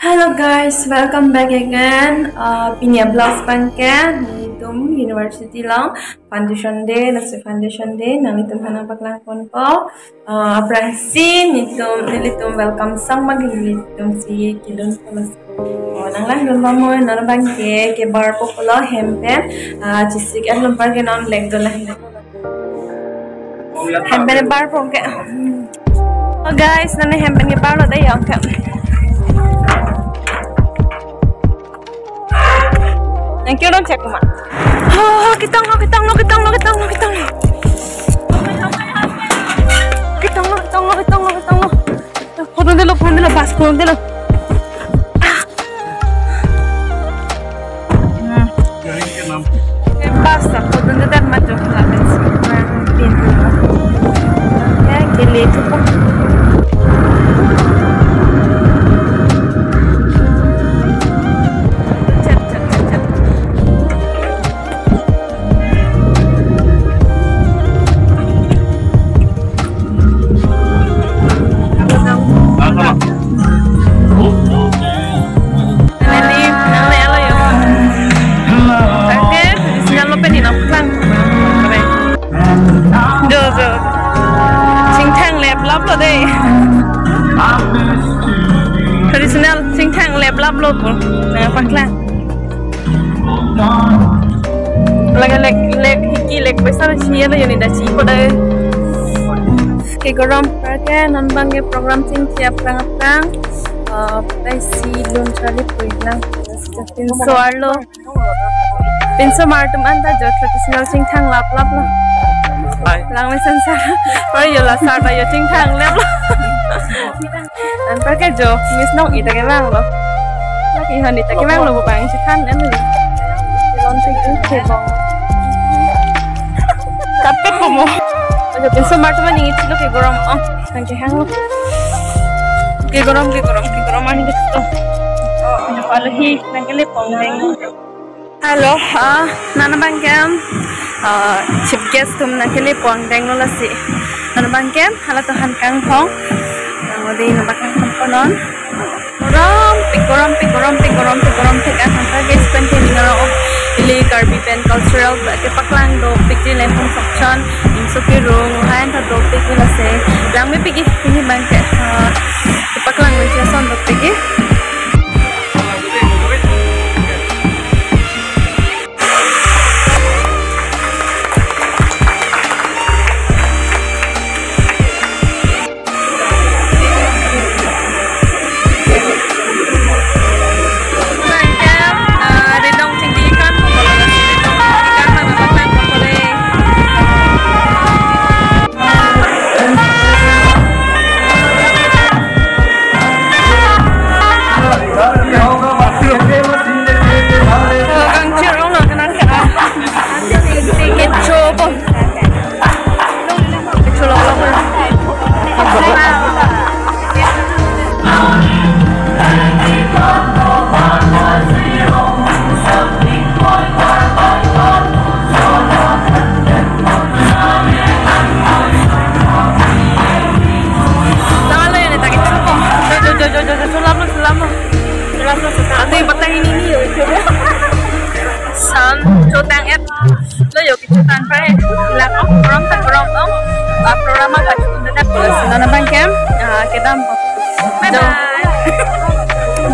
Hello guys, welcome back again. Pinya blogs pangke nitum university lang foundation day, nasi foundation day. Nanitum hana baklang ponpo. Aprasi nilitum welcome sang magi nilitum si kilun polos. Nang lang dun mo nang bangke ke bar popolo hempen. Chisik alum parke non leg dola hina. Hempen bar pongke. Oh guys, nani hempen ke bar lo day okay. Yang kira cek rumah. Oh, kita lo. Phone dulu, pas phone dulu. Basta, phone dulu dan maju lah. Ya, gile itu pun. Tradisional sing thang lep lap lo pun na pakla laga lek hiki lek besar chia lo yoni da chi pada ke goram parke non bange program sing siap prang pai si lon chali puilang pinso martum anta jo tradisional sing thang lap lo lang mai sansar par yo la sar ta yo sing thang lep lo an pakai jo mis nong ita ke bang lo lagi han ita ke bang lo bang si than an ni lon sing ke bang kapet po mo aja pinso martum ni ngit lo ke goram kan ke hang lo ke goram ani gitu pala hi nang ke le pong deng halo nana bang kem chief guest tum na ke le pong deng lo la si nana bang kem hala to han kang phong di nabakan komponon gorom pik ang hanta guys penting ngaro ili Karbi pen cultural ke paklang do pik di lempong section inso ki rung hain ta do pik la se lang me pigi ini bangke ke paklang ni son do pigi lo yo kichutan pare la program program ka chutun da plus nana bang kem kedam bye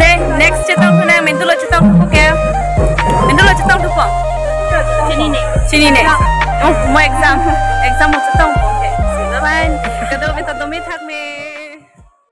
de next chetang kuna mendulo chetang ko ke mendulo chetang ko chini ne mo exam mo chetang ko ke